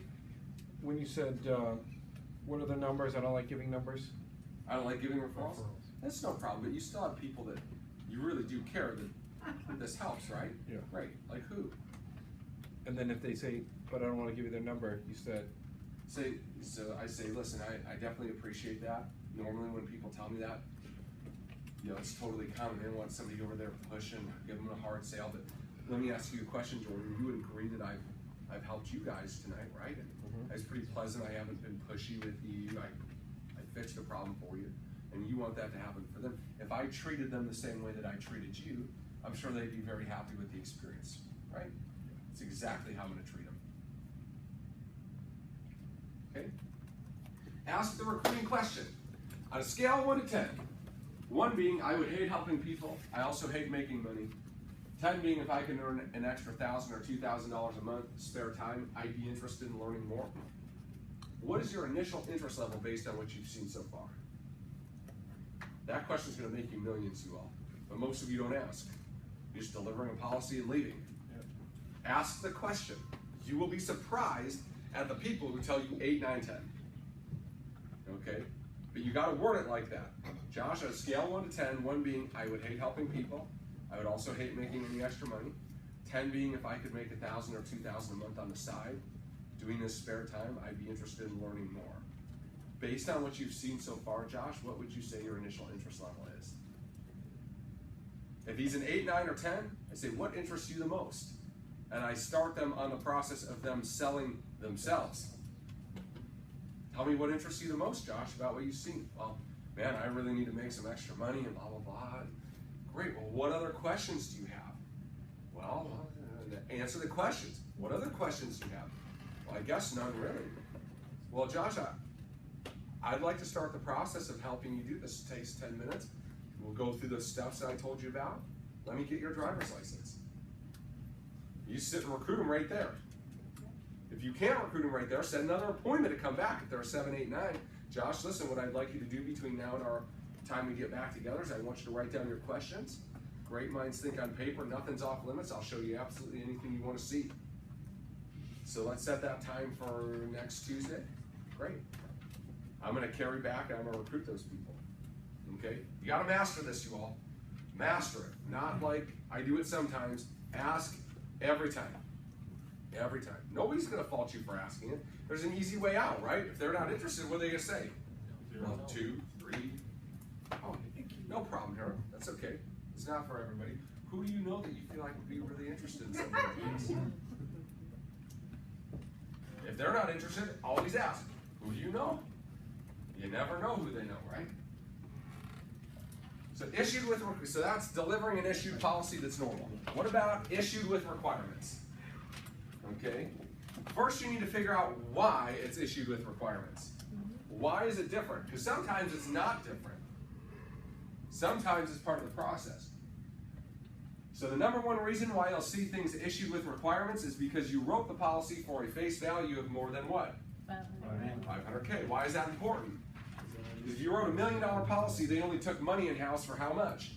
when you said, what are the numbers? I don't like giving numbers. I don't like giving referrals. That's no problem. But you still have people that you really do care that this helps, right? Yeah. Right. Like who? And then if they say, but I don't want to give you their number, you said. So I say, listen, I definitely appreciate that. Normally when people tell me that, you know, it's totally common. They want somebody over there pushing, give them a hard sale. But let me ask you a question, Jordan. You would agree that I've helped you guys tonight, right? And it's pretty pleasant. I haven't been pushy with you. I fixed a problem for you, and you want that to happen for them. If I treated them the same way that I treated you, I'm sure they'd be very happy with the experience, right? It's exactly how I'm gonna treat them. Okay? Ask the recruiting question. On a scale of 1 to 10, 1 being I would hate helping people, I also hate making money. 10 being if I can earn an extra $1,000 or $2,000 a month spare time, I'd be interested in learning more. What is your initial interest level based on what you've seen so far? That question is going to make you millions, you all. But most of you don't ask. You're just delivering a policy and leaving. Yep. Ask the question. You will be surprised at the people who tell you 8, 9, 10. Okay? But you got to word it like that. Josh, on a scale 1 to 10, 1 being I would hate helping people. I would also hate making any extra money. 10 being if I could make $1,000 or $2,000 a month on the side, doing this spare time, I'd be interested in learning more. Based on what you've seen so far, Josh, what would you say your initial interest level is? If he's an 8, 9, or 10, I say, what interests you the most? And I start them on the process of them selling themselves. Tell me what interests you the most, Josh, about what you've seen. Well, man, I really need to make some extra money and blah, blah, blah. Great, well, what other questions do you have? Well, answer the questions. What other questions do you have? Well, I guess none really. Well, Josh, I'd like to start the process of helping you do this. It takes 10 minutes. We'll go through the steps that I told you about. Let me get your driver's license. You sit and recruit them right there. If you can't recruit them right there, set another appointment to come back if they're 7, 8, 9. Josh, listen, what I'd like you to do between now and our time we get back together is I want you to write down your questions. Great minds think on paper. Nothing's off limits. I'll show you absolutely anything you want to see. So let's set that time for next Tuesday. Great. I'm going to carry back and I'm going to recruit those people. Okay? You got to master this, you all. Master it. Not like I do it sometimes. Ask every time. Every time. Nobody's going to fault you for asking it. There's an easy way out, right? If they're not interested, what are they going to say? 1, 2, 3. Oh, no problem, Harold. That's okay. It's not for everybody. Who do you know that you feel like would be really interested in something like this? If they're not interested, always ask. Who do you know? You never know who they know, right? So so that's delivering an issued policy that's normal. What about issued with requirements? Okay. First, you need to figure out why it's issued with requirements. Why is it different? Because sometimes it's not different. Sometimes it's part of the process. So the number one reason why you'll see things issued with requirements is because you wrote the policy for a face value of more than what? $500K. Why is that important? If you wrote $1 million policy, they only took money in-house for how much?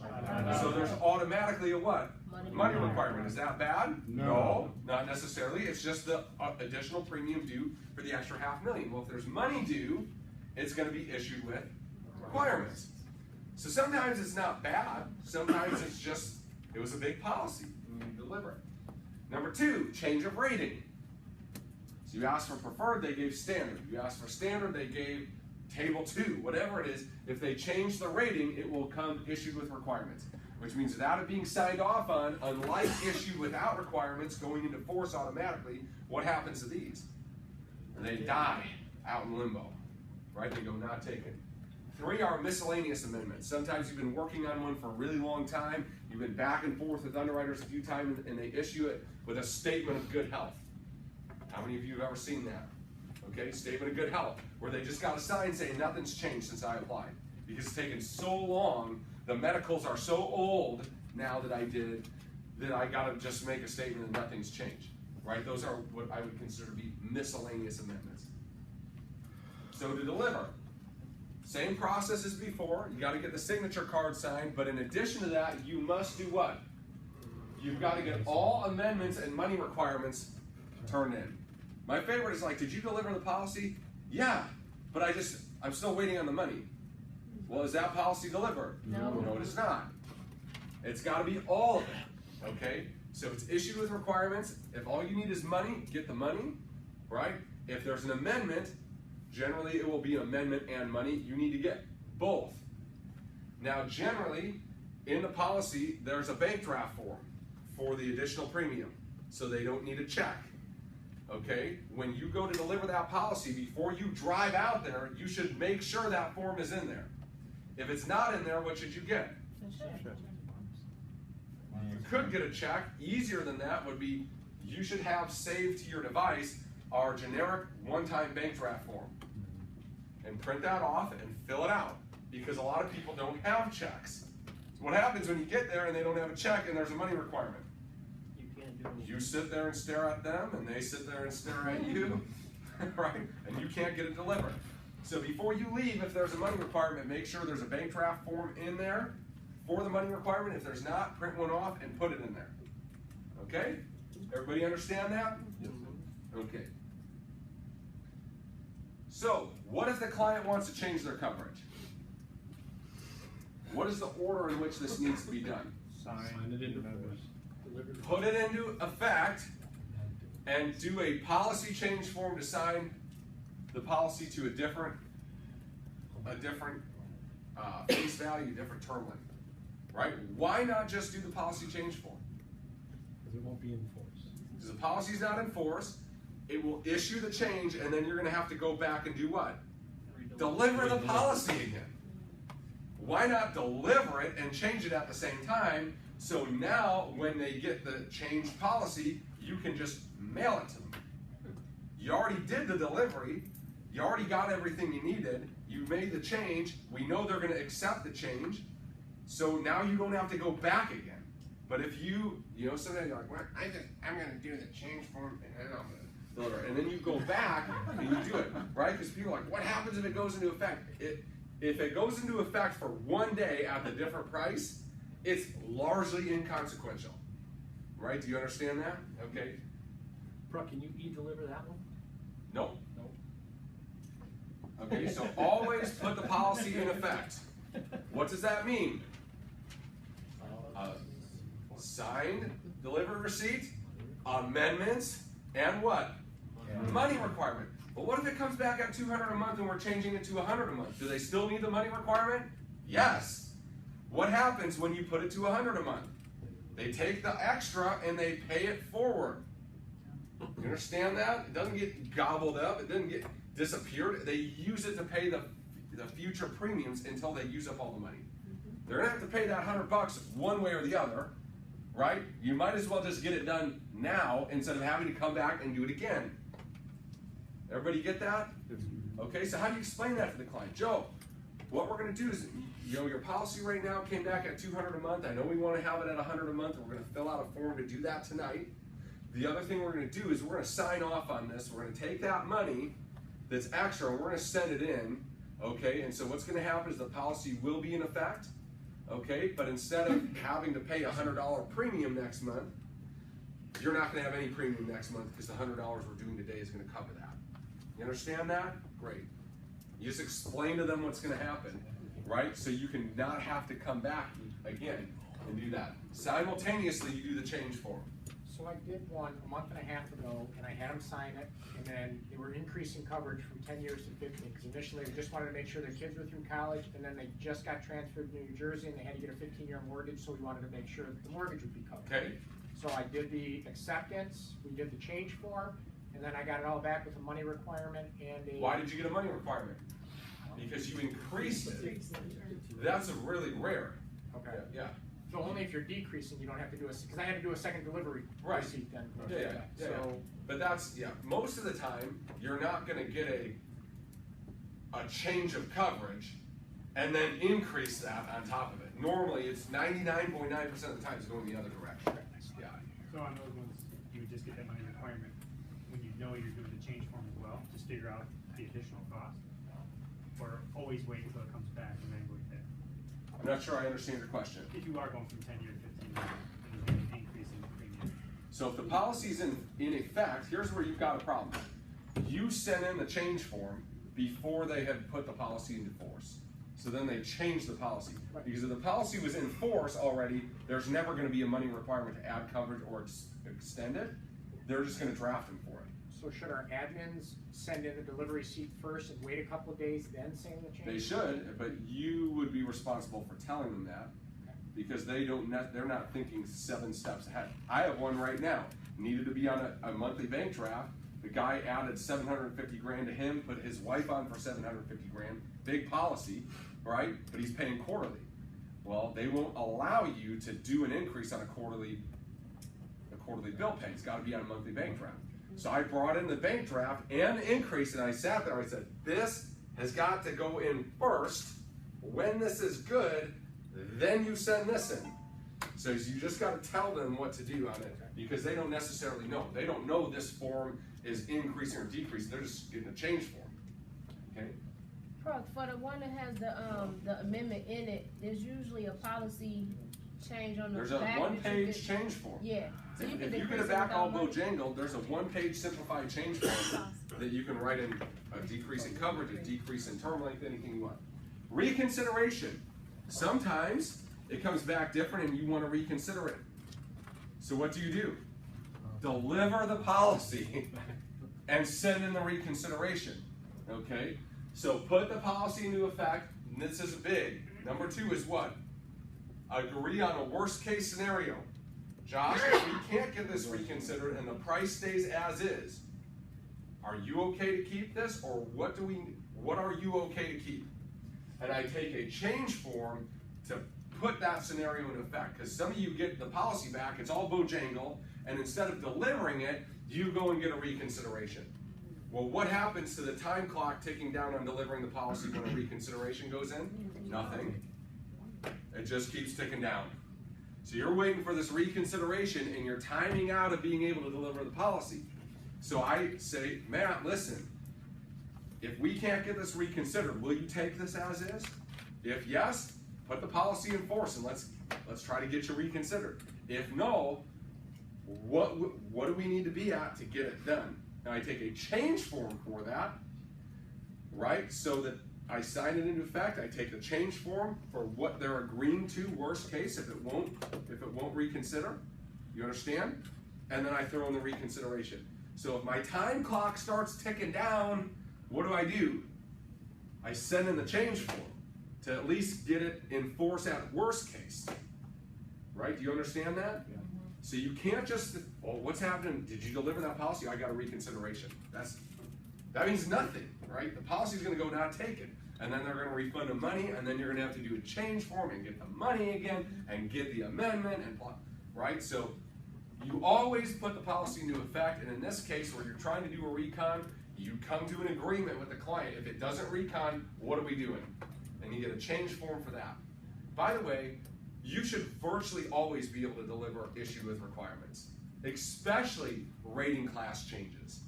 So there's automatically a what? Money requirement. Is that bad? No, not necessarily. It's just the additional premium due for the extra $500,000. Well, if there's money due, it's going to be issued with requirements. So sometimes it's not bad. Sometimes it's just, it was a big policy. You deliver it. Number 2, change of rating. So you asked for preferred, they gave standard. You asked for standard, they gave table 2. Whatever it is, if they change the rating, it will come issued with requirements. Which means without it being signed off on, unlike issued without requirements going into force automatically, what happens to these? They die out in limbo. Right? They go not taken. 3 are miscellaneous amendments. Sometimes you've been working on one for a really long time. You've been back and forth with underwriters a few times, and they issue it with a statement of good health. How many of you have ever seen that? Okay, statement of good health, where they just got a sign saying nothing's changed since I applied. Because it's taken so long, the medicals are so old now that I did, that I gotta just make a statement that nothing's changed. Right? Those are what I would consider to be miscellaneous amendments. So to deliver, same process as before. You got to get the signature card signed, but in addition to that, you must do what? You've got to get all amendments and money requirements turned in. My favorite is like, did you deliver the policy? Yeah, but I'm still waiting on the money. Well, is that policy delivered? No, it is not. It's got to be all of it, okay? So it's issued with requirements. If all you need is money, get the money, right? If there's an amendment, generally it will be an amendment and money. You need to get both. Now, generally, in the policy, there's a bank draft form for the additional premium, so they don't need a check. Okay? When you go to deliver that policy, before you drive out there, you should make sure that form is in there. If it's not in there, what should you get? You could get a check. Easier than that would be you should have saved to your device our generic one-time bank draft form. And print that off and fill it out, because a lot of people don't have checks. So what happens when you get there and they don't have a check and there's a money requirement? You can't do anything. You sit there and stare at them, and they sit there and stare at you, right? And you can't get it delivered. So before you leave, if there's a money requirement, make sure there's a bank draft form in there for the money requirement. If there's not, print one off and put it in there. Okay? Everybody understand that? Yes. Okay. So, what if the client wants to change their coverage? What is the order in which this needs to be done? Sign it into force. Put it into effect and do a policy change form to sign the policy to a different face value, different term length, right? Why not just do the policy change form? Because it won't be enforced. Because the policy's not enforced, it will issue the change, and then you're going to have to go back and do what? Deliver the policy again. Why not deliver it and change it at the same time, so now when they get the changed policy, you can just mail it to them. You already did the delivery, you already got everything you needed, you made the change, we know they're going to accept the change, so now you don't have to go back again. But if you sometimes you're like, well, I'm going to do the change form and I'm going to deliver it. And then you go back and you do it, right? Because people are like, what happens if it goes into effect? If it goes into effect for one day at the different price, it's largely inconsequential, right? Do you understand that? Okay. Brooke, can you e-deliver that one? Nope. Nope. Okay, so always put the policy in effect. What does that mean? Signed, delivered receipt, amendments, and what? Money requirement. But what if it comes back at $200 a month and we're changing it to $100 a month? Do they still need the money requirement? Yes. What happens when you put it to $100 a month? They take the extra and they pay it forward. You understand that? It doesn't get gobbled up. It doesn't get disappeared. They use it to pay the future premiums until they use up all the money. They're gonna have to pay that $100 one way or the other, right? You might as well just get it done now instead of having to come back and do it again. Everybody get that? Okay, so how do you explain that to the client? Joe, what we're gonna do is, your policy right now came back at $200 a month. I know we wanna have it at $100 a month. We're gonna fill out a form to do that tonight. The other thing we're gonna do is we're gonna sign off on this. We're gonna take that money that's extra and we're gonna send it in, okay? And so what's gonna happen is the policy will be in effect, okay? But instead of having to pay a $100 premium next month, you're not gonna have any premium next month because the $100 we're doing today is gonna cover that. You understand that? Great. You just explain to them what's gonna happen, right? So you can not have to come back again and do that. Simultaneously, you do the change form. So I did one a month and a half ago, and I had them sign it, and then they were increasing coverage from 10 years to 15, because initially they just wanted to make sure their kids were through college, and then they just got transferred to New Jersey, and they had to get a 15-year mortgage, so we wanted to make sure that the mortgage would be covered. Okay. So I did the acceptance, we did the change form, and then I got it all back with a money requirement and a... Why did you get a money requirement? Because you increased it. That's really rare. Okay. Yeah. So only if you're decreasing, you don't have to do a, because I had to do a second delivery Right. receipt then. Yeah. So, But that's, most of the time, you're not gonna get a change of coverage and then increase that on top of it. Normally, it's 99.9% of the time it's going the other direction. Yeah. So on those ones, you would just get that money requirement when you know you're doing the change form as well, just figure out the additional cost? Or always wait until it comes back and then go ahead? I'm not sure I understand your question. If you are going from 10 years to 15 years, and there's going to be an increase in the premium. So if the policy's in effect, here's where you've got a problem. You sent in the change form before they had put the policy into force. So then they changed the policy. Because if the policy was in force already, there's never gonna be a money requirement to add coverage or extend it. They're just gonna draft them for it. so should our admins send in the delivery receipt first and wait a couple of days, then send the change? They should, but you would be responsible for telling them that. Because they're not thinking 7 steps ahead. I have one right now. Needed to be on a monthly bank draft. The guy added $750 grand to him, put his wife on for $750 grand. Big policy, right? But he's paying quarterly. Well, they won't allow you to do an increase on a quarterly quarterly bill pay. It's gotta be on a monthly bank draft. So I brought in the bank draft and the increase, and I sat there, I said, this has got to go in first. When this is good, then you send this in. So you just gotta tell them what to do on it, because they don't necessarily know. They don't know this form is increasing or decreasing, they're just getting a change form, okay? For the one that has the amendment in it, there's usually a policy change on the back. There's a that you one-page can- change form. Yeah. So you can If you get decrease it back all without money. bojangled, there's a one-page simplified change form that you can write in a decrease in coverage, a decrease in term length, anything you want. Reconsideration. Sometimes it comes back different and you want to reconsider it. So what do? Deliver the policy and send in the reconsideration, okay? So put the policy into effect, and this is big. Number 2 is what? Agree on a worst case scenario. Josh, if we can't get this reconsidered and the price stays as is, are you okay to keep this, or what are you okay to keep? And I take a change form to put that scenario in effect, because some of you get the policy back, it's all bojangle, and instead of delivering it, you go and get a reconsideration. Well, what happens to the time clock ticking down on delivering the policy when a reconsideration goes in? Nothing. It just keeps ticking down. So you're waiting for this reconsideration and you're timing out of being able to deliver the policy. So I say, Matt, listen, if we can't get this reconsidered, will you take this as is? If yes, put the policy in force and let's try to get you reconsidered. If no, what do we need to be at to get it done? Now I take a change form for that, right? So that I sign it into effect. I take the change form for what they're agreeing to, worst case, if it won't reconsider. You understand? And then I throw in the reconsideration. So if my time clock starts ticking down, what do? I send in the change form to at least get it in force at worst case. Right? Do you understand that? Yeah. So you can't just, well, what's happening? Did you deliver that policy? I got a reconsideration. That means nothing, right? The policy's gonna go not taken. And then they're gonna refund the money, and then you're gonna have to do a change form and get the money again, and get the amendment, and blah, right? So you always put the policy into effect, and in this case, where you're trying to do a recon, you come to an agreement with the client. If it doesn't recon, what are we doing? And you get a change form for that. By the way, you should virtually always be able to deliver issue with requirements, especially rating class changes.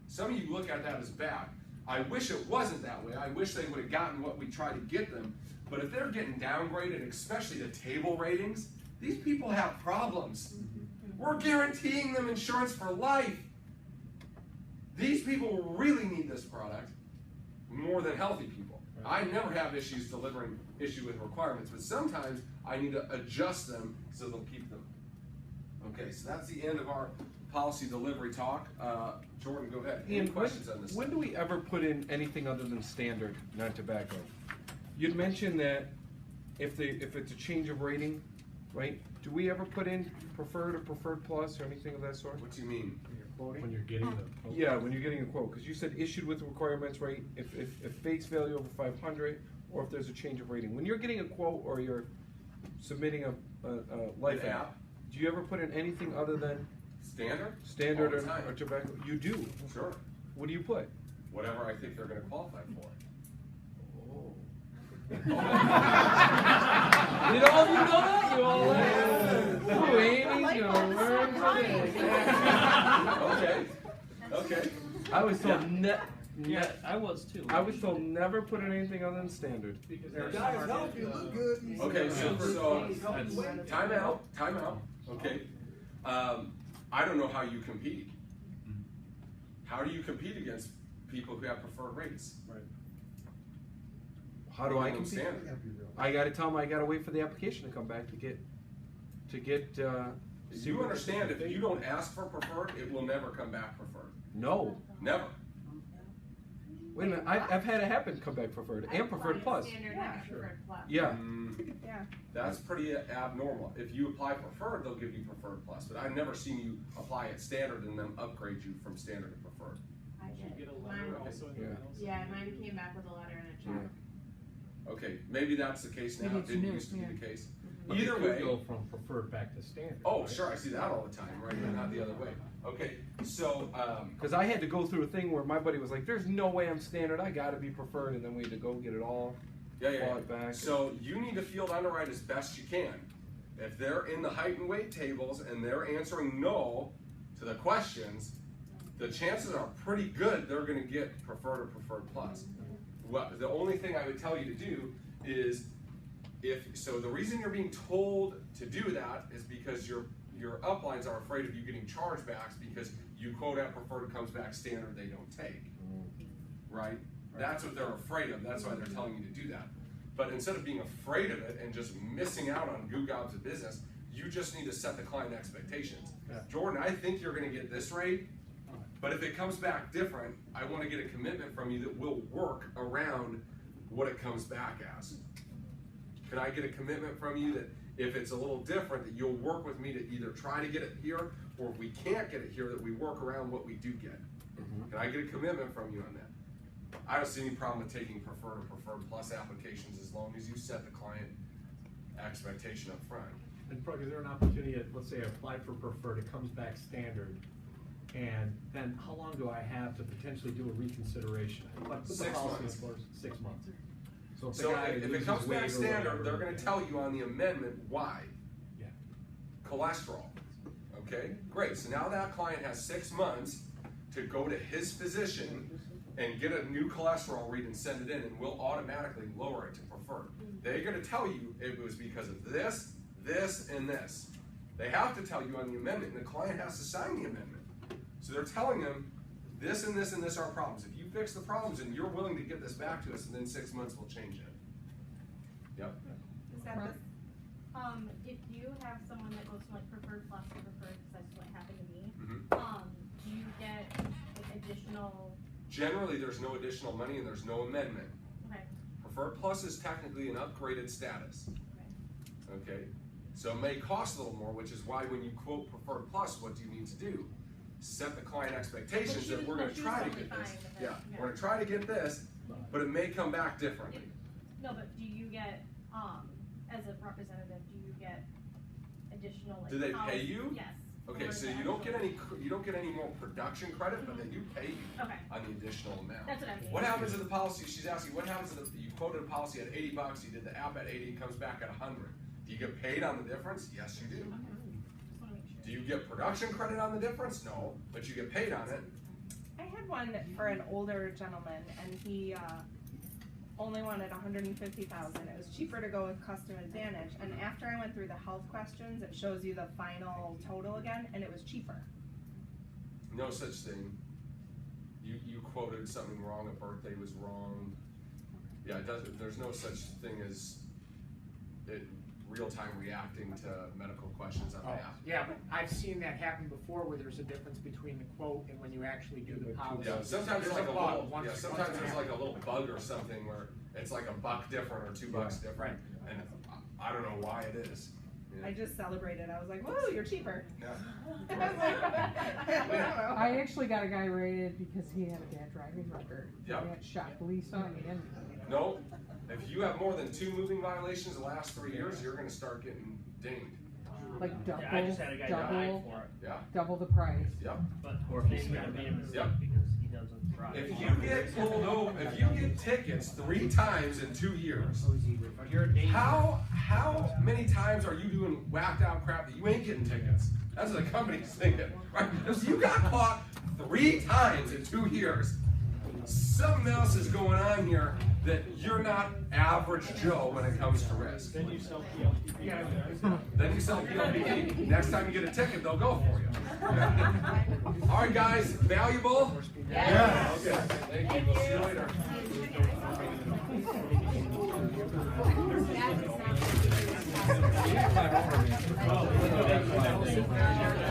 Some of you look at that as bad. I wish it wasn't that way. I wish they would have gotten what we try to get them. But if they're getting downgraded, especially the table ratings, these people have problems. We're guaranteeing them insurance for life. These people really need this product more than healthy people. I never have issues delivering issue with requirements, but sometimes I need to adjust them so they'll keep them. Okay, so that's the end of our policy delivery talk. Jordan, go ahead. Any questions on this? When do we ever put in anything other than standard non-tobacco? You'd mentioned that if it's a change of rating, right? Do we ever put in preferred or preferred plus or anything of that sort? What do you mean? When you're getting the Yeah, when you're getting a quote, because you said issued with requirements, right? If face value over 500, or if there's a change of rating. When you're getting a quote or you're submitting a life app, do you ever put in anything other than standard or tobacco? You do. Sure. What do you put? Whatever I think they're going to qualify for. Oh. Did all of you know that? You all Oh, Amy's gonna learn today. Okay. I was told Yeah, I was too. I was told never put in anything other than standard. Guys, help you look good. Okay, so time out. Okay. I don't know how you compete. How do you compete against people who have preferred rates? Right. How do I compete? Standard. I gotta tell them I gotta wait for the application to come back to get. You understand, if you don't ask for preferred, it will never come back preferred. No. Never. Wait a minute, I've had it happen come back preferred and preferred plus. Standard, not preferred plus. Yeah. Yeah. That's pretty abnormal. If you apply preferred, they'll give you preferred plus. But I've never seen you apply it standard and then upgrade you from standard to preferred. I did. Yeah. Yeah, mine came back with a letter and a check. Okay, maybe that's the case now. Maybe It it's didn't new, used to be yeah. the case. But Either it could way. go from preferred back to standard. Oh, right? sure, I see that all the time, right? But not the other way. Okay, so, Because I had to go through a thing where my buddy was like, "There's no way I'm standard. I got to be preferred," and then we had to go get it all. Fall it back. So you need to field underwrite as best you can. If they're in the height and weight tables and they're answering no to the questions, the chances are pretty good they're going to get preferred or preferred plus. Well, the only thing I would tell you to do is, so the reason you're being told to do that is because your uplines are afraid of you getting chargebacks because you quote out preferred, comes back standard, they don't take. Right? That's what they're afraid of. That's why they're telling you to do that. But instead of being afraid of it and just missing out on goo gobs of business, you just need to set the client expectations. Yeah. Jordan, I think you're going to get this rate, but if it comes back different, I want to get a commitment from you that will work around what it comes back as. Can I get a commitment from you that if it's a little different, that you'll work with me to either try to get it here, or if we can't get it here, that we work around what we do get? Can I get a commitment from you on that? I don't see any problem with taking preferred or preferred plus applications as long as you set the client expectation up front. And probably, is there an opportunity, let's say I applied for preferred, it comes back standard, and then how long do I have to potentially do a reconsideration? Put the 6 policy in months. force, 6 months. So if the So guy if it loses comes weight back or standard, whatever, they're gonna tell you on the amendment why. Yeah. Cholesterol, okay? Great, so now that client has 6 months to go to his physician and get a new cholesterol read and send it in, and we'll automatically lower it to preferred. They're gonna tell you it was because of this, this, and this. They have to tell you on the amendment, and the client has to sign the amendment. So they're telling them, this and this and this are problems. If you fix the problems and you're willing to get this back to us, and then 6 months we'll change it. Yep. Is that Right. If you have someone that goes from like preferred plus to preferred, because that's what happened to me, Mhm. do you get like additional, Generally, there's no additional money and there's no amendment. okay, Preferred Plus is technically an upgraded status. okay. Okay? So it may cost a little more, which is why when you quote Preferred Plus, what do you need to do? Set the client expectations that we're going to try to get this. Yeah, we're going to try to get this, but it may come back differently. No, but do you get, as a representative, do you get additional like? Do they pay policy- you? Yes. Okay, Or so the you don't get actual- any more production credit, but they do pay you Okay. on the additional amount. That's what I mean. What happens if the policy? She's asking, what happens if you quoted a policy at $80, you did the app at 80, it comes back at 100? Do you get paid on the difference? Yes, you do. Just wanna make sure. Do you get production credit on the difference? No, but you get paid on it. I had one for an older gentleman, and he only wanted 150,000. It was cheaper to go with Custom Advantage, and after I went through the health questions, it shows you the final total again, and it was cheaper. No such thing. You quoted something wrong. A birthday was wrong. Yeah, it doesn't. There's no such thing as real-time reacting to medical questions on the app. Yeah, but I've seen that happen before where there's a difference between the quote and when you actually do the policy. Yeah, sometimes there's like a bug. little. Once- Yeah, once sometimes it there's like a happens. little bug or something where it's like $1 different or $2 different, and I don't know why it is. I just celebrated. I was like, "Whoa, you're cheaper!" Yeah. I was like, I don't know. I actually got a guy rated because he had a bad driving record. Yep. That shocked Lisa and No, if you have more than 2 moving violations the last 3 years, you're gonna start getting dinged. like double, Yeah, I just had a guy die double, for it. Yeah. double the price. Yep. But they made a mistake Yep. because he doesn't drive. If you get pulled over, if you get tickets 3 times in 2 years, You're a danger. how many times are you doing whacked out crap that you ain't getting tickets? That's what the company's thinking, right? If you got caught 3 times in 2 years, something else is going on here that you're not average Joe when it comes to risk. Then you sell PLP. Then you sell PLP. Next time you get a ticket, they'll go for you. All right, guys, valuable? Yeah. Okay, thank you. We'll see you later. Yeah.